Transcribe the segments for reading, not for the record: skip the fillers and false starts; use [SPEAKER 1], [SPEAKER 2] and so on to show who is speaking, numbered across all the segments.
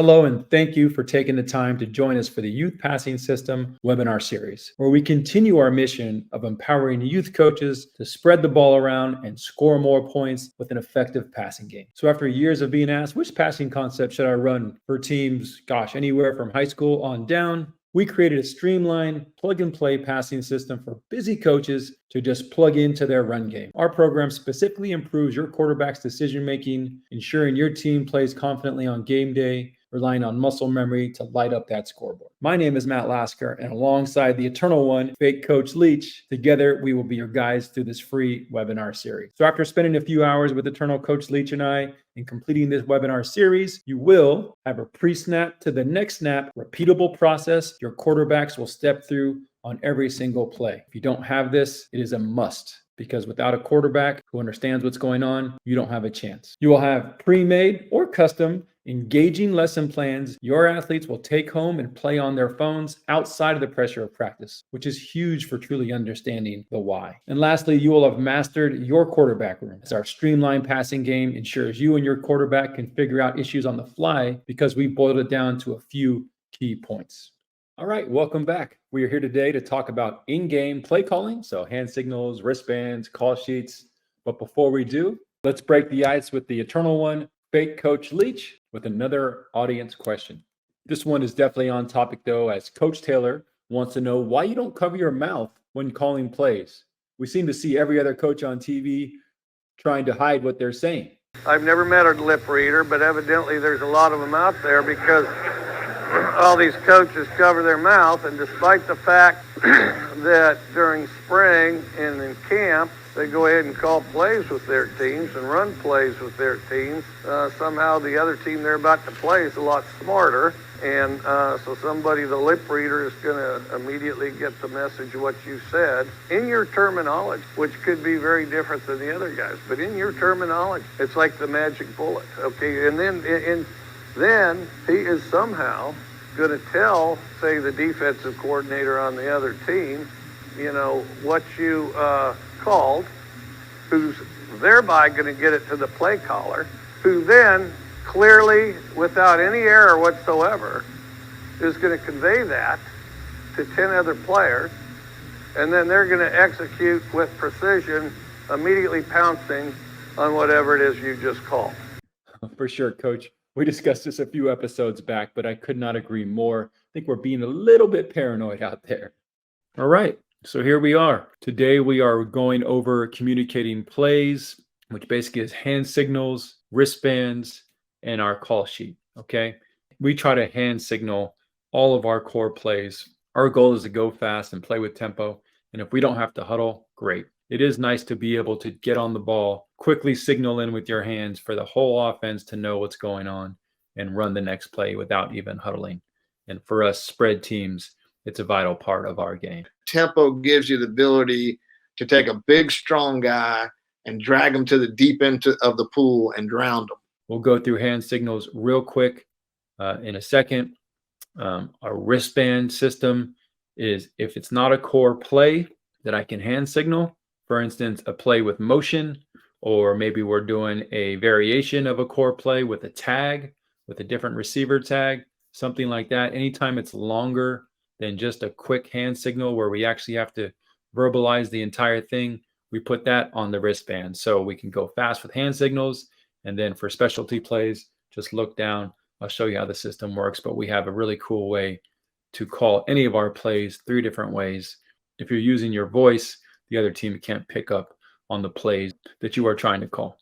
[SPEAKER 1] Hello, and thank you for taking the time to join us for the Youth Passing System webinar series, where we continue our mission of empowering youth coaches to spread the ball around and score more points with an effective passing game. So after years of being asked, which passing concept should I run for teams, anywhere from high school on down, we created a streamlined plug-and-play passing system for busy coaches to just plug into their run game. Our program specifically improves your quarterback's decision-making, ensuring your team plays confidently on game day, relying on muscle memory to light up that scoreboard. My name is Matt Lasker, and alongside the Eternal One, fake Coach Leach, together we will be your guides through this free webinar series. So after spending a few hours with Eternal Coach Leach and I in completing this webinar series, you will have a pre-snap to the next snap, repeatable process your quarterbacks will step through on every single play. If you don't have this, it is a must, because without a quarterback who understands what's going on, you don't have a chance. You will have pre-made or custom engaging lesson plans your athletes will take home and play on their phones outside of the pressure of practice, which is huge for truly understanding the why. And lastly, you will have mastered your quarterback room, as our streamlined passing game ensures you and your quarterback can figure out issues on the fly, because we boiled it down to a few key points. All right, welcome back. We are here today to talk about in-game play calling, so hand signals, wristbands, call sheets. But before we do, let's break the ice with the Eternal One, fake Coach Leach, with another audience question. This one is definitely on topic though, as Coach Taylor wants to know why you don't cover your mouth when calling plays. We seem to see every other coach on TV trying to hide what they're saying.
[SPEAKER 2] I've never met a lip reader, but evidently there's a lot of them out there, because all these coaches cover their mouth, and despite the fact that during spring and in camp, they go ahead and call plays with their teams and run plays with their teams. Somehow the other team they're about to play is a lot smarter. And so somebody, the lip reader, is going to immediately get the message of what you said in your terminology, which could be very different than the other guys. But in your terminology, it's like the magic bullet. Okay, and then he is somehow going to tell, say, the defensive coordinator on the other team, what you called, who's thereby going to get it to the play caller, who then clearly, without any error whatsoever, is going to convey that to 10 other players, and then they're going to execute with precision, immediately pouncing on whatever it is you just called.
[SPEAKER 1] For sure, Coach. We discussed this a few episodes back, but I could not agree more. I think we're being a little bit paranoid out there. All right. So here we are. Today we are going over communicating plays, which basically is hand signals, wristbands, and our call sheet. Okay. We try to hand signal all of our core plays. Our goal is to go fast and play with tempo. And if we don't have to huddle, great. It is nice to be able to get on the ball, quickly signal in with your hands for the whole offense to know what's going on and run the next play without even huddling. And for us spread teams, it's a vital part of our game.
[SPEAKER 3] Tempo gives you the ability to take a big, strong guy and drag him to the deep end of the pool and drown them.
[SPEAKER 1] We'll go through hand signals real quick in a second. Our wristband system is, if it's not a core play that I can hand signal, for instance, a play with motion, or maybe we're doing a variation of a core play with a tag, with a different receiver tag, something like that. Anytime it's longer than just a quick hand signal where we actually have to verbalize the entire thing, we put that on the wristband so we can go fast with hand signals. And then for specialty plays, just look down. I'll show you how the system works, but we have a really cool way to call any of our plays 3 different ways. If you're using your voice, the other team can't pick up on the plays that you are trying to call.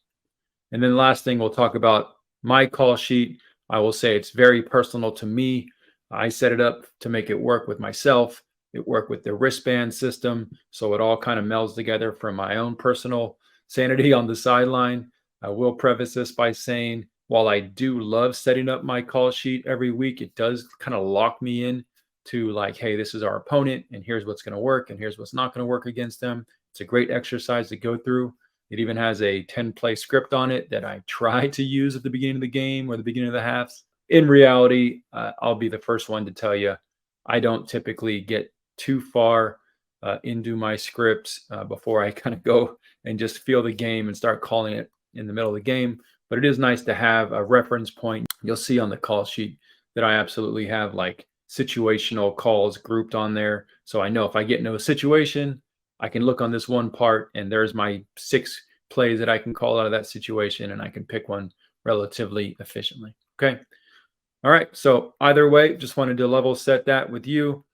[SPEAKER 1] And then the last thing, we'll talk about my call sheet. I will say it's very personal to me. I set it up to make it work with myself. It worked with the wristband system. So it all kind of melds together for my own personal sanity on the sideline. I will preface this by saying, while I do love setting up my call sheet every week, it does kind of lock me in to like, hey, this is our opponent and here's what's going to work and here's what's not going to work against them. It's a great exercise to go through. It even has a 10-play script on it that I try to use at the beginning of the game or the beginning of the halves. In reality, I'll be the first one to tell you, I don't typically get too far into my scripts before I kind of go and just feel the game and start calling it in the middle of the game. But it is nice to have a reference point. You'll see on the call sheet that I absolutely have like situational calls grouped on there. So I know if I get into a situation, I can look on this one part and there's my 6 plays that I can call out of that situation, and I can pick one relatively efficiently. Okay. All right. So either way, just wanted to level set that with you.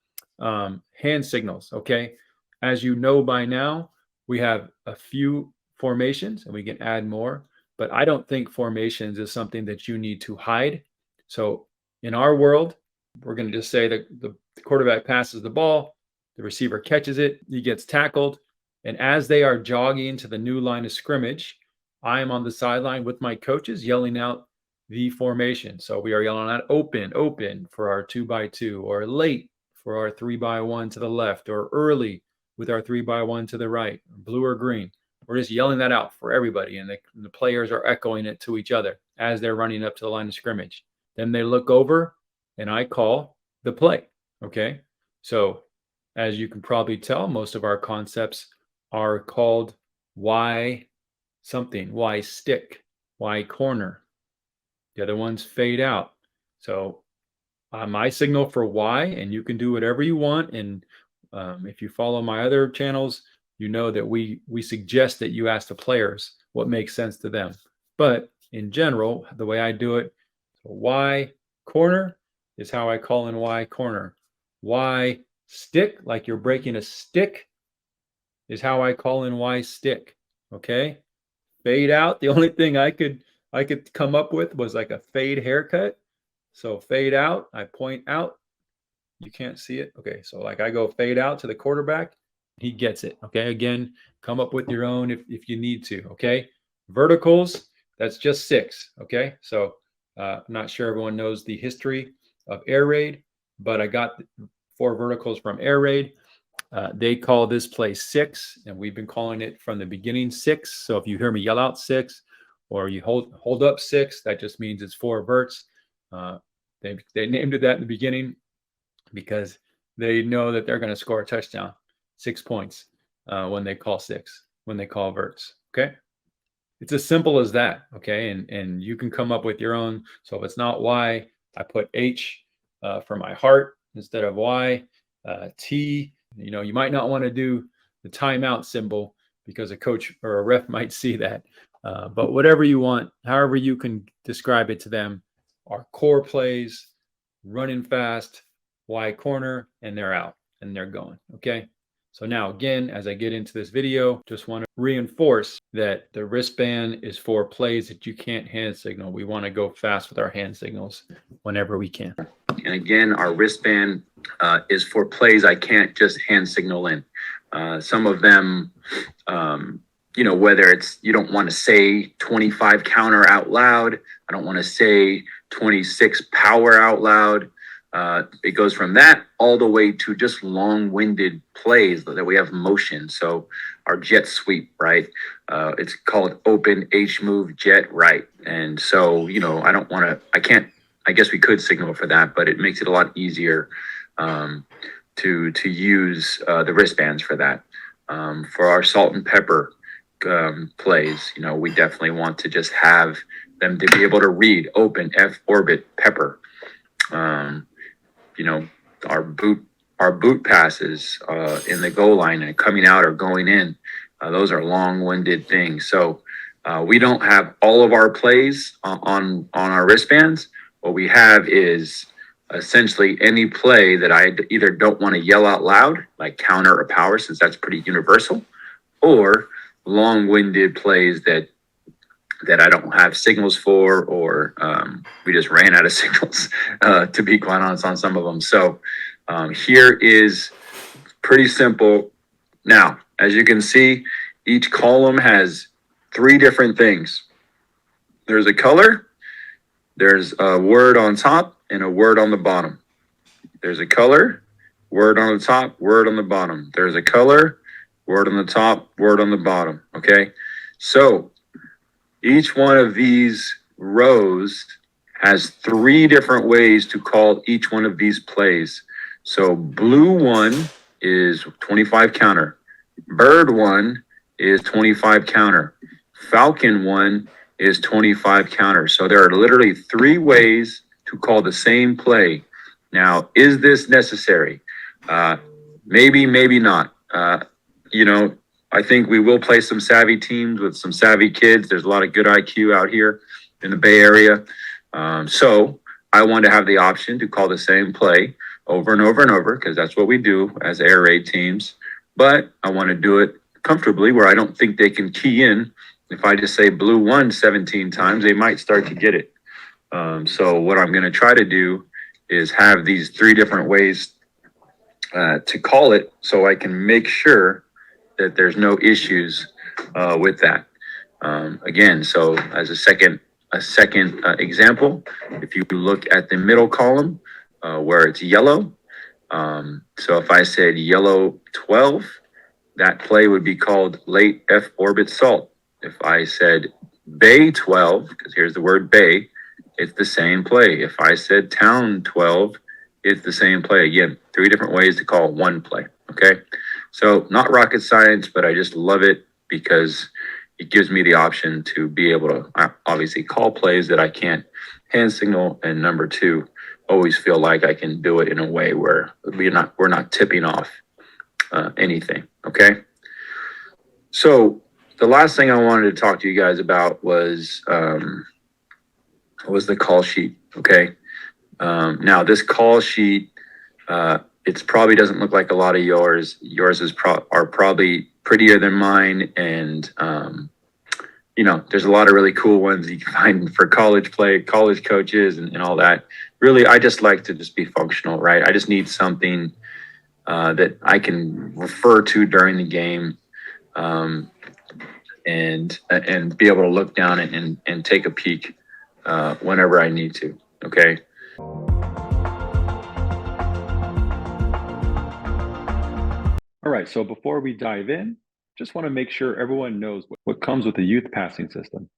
[SPEAKER 1] Hand signals. Okay. As you know by now, we have a few formations and we can add more, but I don't think formations is something that you need to hide. So in our world, we're going to just say that the quarterback passes the ball, the receiver catches it, he gets tackled. And as they are jogging to the new line of scrimmage, I am on the sideline with my coaches yelling out the formation. So we are yelling out open, open for our 2x2, or late for our 3x1 to the left, or early with our 3x1 to the right, blue or green. We're just yelling that out for everybody, and the players are echoing it to each other as they're running up to the line of scrimmage. Then they look over, and I call the play. Okay. So as you can probably tell, most of our concepts are called Y something, Y stick, Y corner. The other ones fade out. So my signal for Y, and you can do whatever you want. And if you follow my other channels, you know that we suggest that you ask the players what makes sense to them. But in general, the way I do it, so Y corner is how I call in Y corner. Y stick, like you're breaking a stick, is how I call in Y stick. Okay. Fade out. The only thing I could come up with was like a fade haircut. So fade out, I point out. You can't see it. Okay. So like I go fade out to the quarterback. He gets it. Okay. Again, come up with your own if you need to. Okay. Verticals, that's just 6. Okay. So I'm not sure everyone knows the history of air raid, but I got 4 verticals from air raid. They call this play 6, and we've been calling it from the beginning 6. So if you hear me yell out 6, or you hold up 6, that just means it's 4 verts. They named it that in the beginning because they know that they're going to score a touchdown, 6 points when they call 6, when they call verts. Okay. It's as simple as that. Okay. And you can come up with your own. So if it's not Y, I put H for my heart instead of Y. T, you might not want to do the timeout symbol because a coach or a ref might see that. But whatever you want, however you can describe it to them, are core plays, running fast, Y corner, and they're out and they're going. Okay. So now again, as I get into this video, just want to reinforce that the wristband is for plays that you can't hand signal. We want to go fast with our hand signals whenever we can.
[SPEAKER 4] And again, our wristband is for plays I can't just hand signal in. Some of them, whether it's you don't want to say 25 counter out loud, I don't want to say 26 power out loud. It goes from that all the way to just long-winded plays that we have motion. So our jet sweep, right? It's called open H move jet right. And so, I guess we could signal for that, but it makes it a lot easier to use the wristbands for that. For our salt and pepper plays, we definitely want to just have them to be able to read open F orbit pepper. Our boot passes in the goal line and coming out or going in, those are long-winded things. So we don't have all of our plays on our wristbands. What we have is essentially any play that I either don't want to yell out loud, like counter or power, since that's pretty universal, or long-winded plays that I don't have signals for, or we just ran out of signals, to be quite honest, on some of them. So here is pretty simple. Now, as you can see, each column has 3 different things. There's a color, there's a word on top, and a word on the bottom. There's a color, word on the top, word on the bottom. There's a color, word on the top, word on the bottom. Okay, so each one of these rows has 3 different ways to call each one of these plays. So blue 1 is 25 counter. Bird 1 is 25 counter. Falcon 1 is 25 counter. So there are literally 3 ways to to call the same play. Now, is this necessary? Maybe, maybe not. I think we will play some savvy teams with some savvy kids. There's a lot of good IQ out here in the Bay Area. So I want to have the option to call the same play over and over and over, because that's what we do as air raid teams. But I want to do it comfortably where I don't think they can key in. If I just say blue 1 17 times, they might start to get it. So what I'm going to try to do is have these 3 different ways to call it, so I can make sure that there's no issues with that. Again, so as a second example, if you look at the middle column where it's yellow, so if I said yellow 12, that play would be called late F orbit salt. If I said bay 12, because here's the word bay, it's the same play. If I said town 12, it's the same play. Again, 3 different ways to call one play, okay? So not rocket science, but I just love it because it gives me the option to be able to obviously call plays that I can't hand signal, and number 2, always feel like I can do it in a way where we're not tipping off anything, okay? So the last thing I wanted to talk to you guys about was the call sheet, okay? Now this call sheet, it's probably doesn't look like a lot of yours. Yours are probably prettier than mine, and there's a lot of really cool ones you can find for college coaches and all that. Really, I just like to just be functional, right? I just need something that I can refer to during the game, and be able to look down and take a peek whenever I need to, okay?
[SPEAKER 1] All right, so before we dive in, just want to make sure everyone knows what comes with the youth passing system.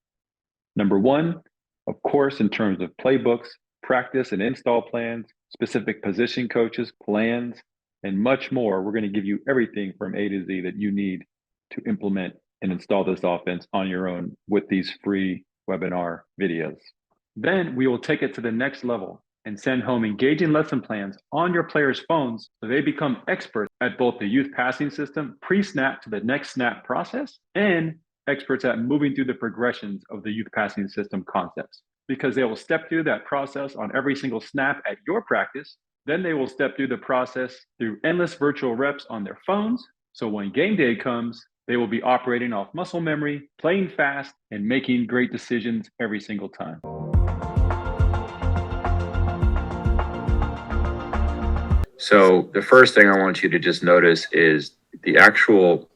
[SPEAKER 1] Number 1, of course, in terms of playbooks, practice and install plans, specific position coaches, plans, and much more, we're going to give you everything from A to Z that you need to implement and install this offense on your own with these free webinar videos. Then we will take it to the next level and send home engaging lesson plans on your players' phones so they become experts at both the youth passing system, pre-snap to the next snap process, and experts at moving through the progressions of the youth passing system concepts, because they will step through that process on every single snap at your practice. Then they will step through the process through endless virtual reps on their phones. So when game day comes, they will be operating off muscle memory, playing fast, and making great decisions every single time.
[SPEAKER 4] So the first thing I want you to just notice is the actual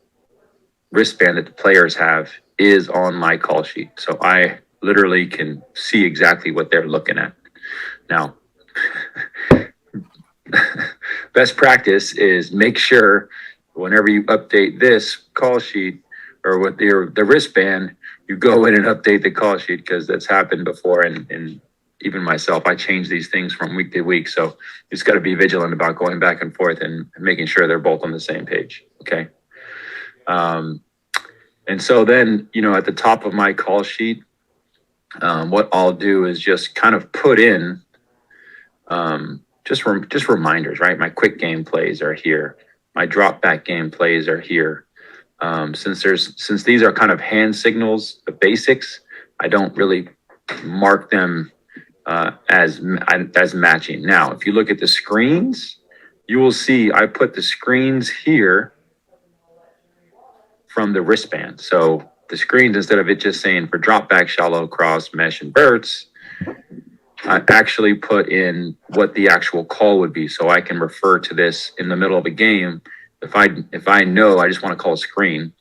[SPEAKER 4] wristband that the players have is on my call sheet. So I literally can see exactly what they're looking at. Now, best practice is make sure whenever you update this call sheet or with the wristband, you go in and update the call sheet, because that's happened before. And even myself, I change these things from week to week. So you just got to be vigilant about going back and forth and making sure they're both on the same page. Okay. And so then, at the top of my call sheet, what I'll do is just kind of put in just reminders, right? My quick game plays are here. My drop back game plays are here. Since these are kind of hand signals, the basics, I don't really mark them as matching. Now, if you look at the screens, you will see I put the screens here from the wristband. So the screens, instead of it just saying for drop back, shallow, cross, mesh, and verts, I actually put in what the actual call would be, so I can refer to this in the middle of a game. If I know I just want to call a screen,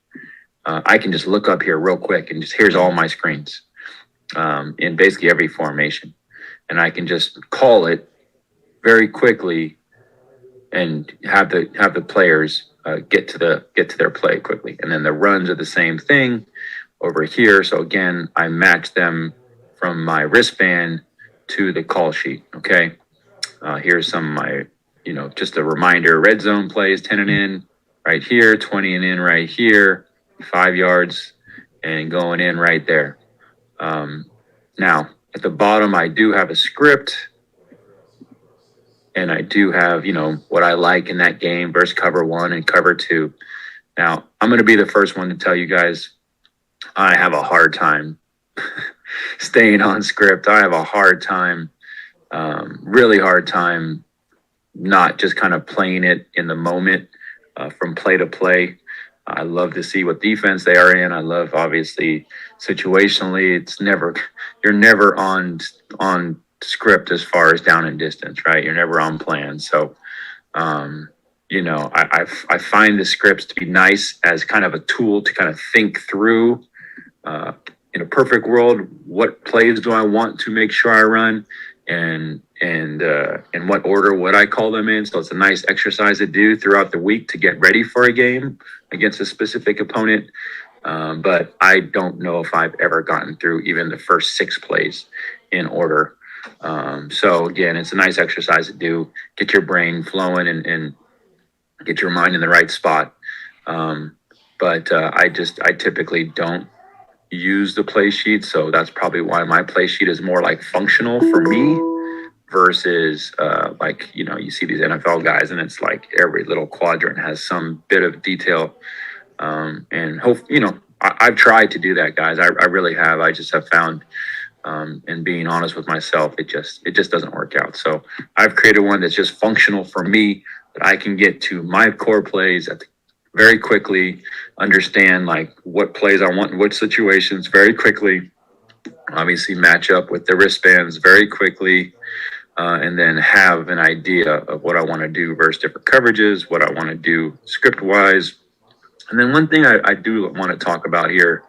[SPEAKER 4] I can just look up here real quick and just here's all my screens in basically every formation, and I can just call it very quickly and have the players get to their play quickly. And then the runs are the same thing over here. So again, I match them from my wristband to the call sheet. Okay. Here's some of my, just a reminder, red zone plays, 10 and in right here, 20 and in right here, 5 yards and going in right there. Now at the bottom, I do have a script and I do have, what I like in that game versus cover one and cover two. Now, I'm going to be the first one to tell you guys, I have a hard time staying on script. I have a hard time, really hard time, not just kind of playing it in the moment from play to play. I love to see what defense they are in. I love, obviously, situationally, you're never on script as far as down and distance, right? You're never on plan. So, I find the scripts to be nice as kind of a tool to kind of think through, in a perfect world, what plays do I want to make sure I run, and in what order would I call them in. So it's a nice exercise to do throughout the week to get ready for a game against a specific opponent. But I don't know if I've ever gotten through even the first 6 plays in order. So again, it's a nice exercise to do, get your brain flowing and get your mind in the right spot. But I typically don't use the play sheet. So that's probably why my play sheet is more like functional for me versus you see these NFL guys and it's like every little quadrant has some bit of detail. And hope, I've tried to do that, guys. I really have. I just have found, and being honest with myself, it just doesn't work out. So I've created one that's just functional for me, that I can get to my core plays very quickly, understand like what plays I want in which situations very quickly, obviously match up with the wristbands very quickly, and then have an idea of what I want to do versus different coverages, what I want to do script wise. And then one thing I do want to talk about here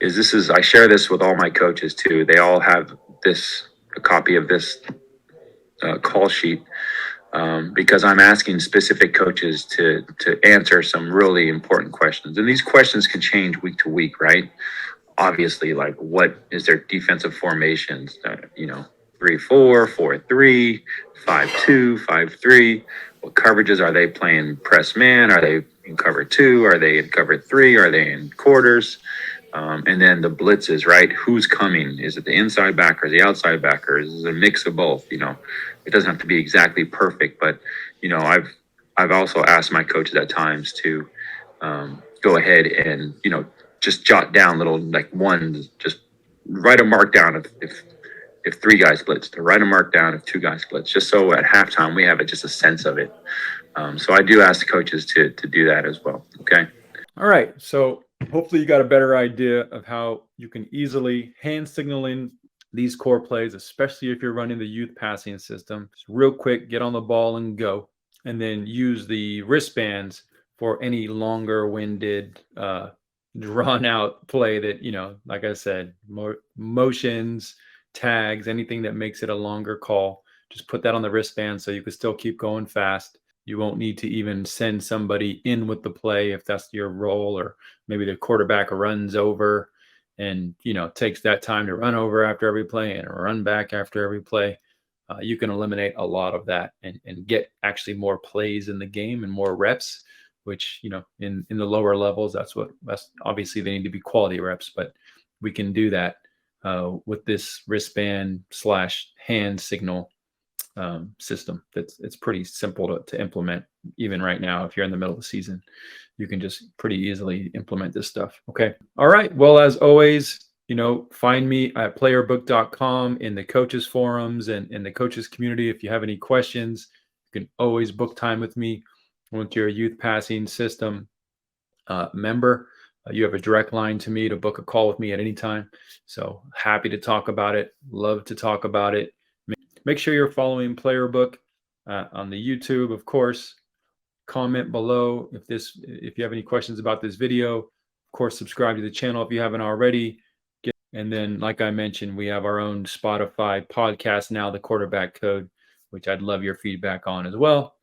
[SPEAKER 4] is I share this with all my coaches too. They all have a copy of this call sheet, because I'm asking specific coaches to answer some really important questions. And these questions can change week to week, right? Obviously, like what is their defensive formations? 3-4, 4-3, 5-2, 5-3. What coverages are they playing? Press man? Are they in cover 2? Are they in cover 3? Are they in quarters? And then the blitzes, right? Who's coming? Is it the inside backer, the outside backer? Is it a mix of both? It doesn't have to be exactly perfect, but I've also asked my coaches at times to go ahead and just jot down little just write a mark down if 3 guys blitz, to write a mark down if 2 guys blitz, just so at halftime we have just a sense of it. So I do ask the coaches to do that as well. Okay.
[SPEAKER 1] All right. So hopefully you got a better idea of how you can easily hand signal in these core plays, especially if you're running the youth passing system. Just real quick, get on the ball and go, and then use the wristbands for any longer winded, drawn out play that, like I said, more motions, tags, anything that makes it a longer call. Just put that on the wristband so you can still keep going fast. You won't need to even send somebody in with the play if that's your role, or maybe the quarterback runs over and, takes that time to run over after every play and run back after every play. You can eliminate a lot of that and get actually more plays in the game and more reps, which, in the lower levels, that's obviously they need to be quality reps, but we can do that with this wristband / hand signal system. It's pretty simple to implement. Even right now, if you're in the middle of the season, you can just pretty easily implement this stuff. Okay. All right. Well, as always, find me at playerbook.com in the coaches forums and in the coaches community. If you have any questions, you can always book time with me. Once you're a youth passing system member, you have a direct line to me to book a call with me at any time. So happy to talk about it. Love to talk about it. Make sure you're following Playerbook on the YouTube, of course. Comment below if you have any questions about this video. Of course, subscribe to the channel if you haven't already. And then, like I mentioned, we have our own Spotify podcast now, The Quarterback Code, which I'd love your feedback on as well.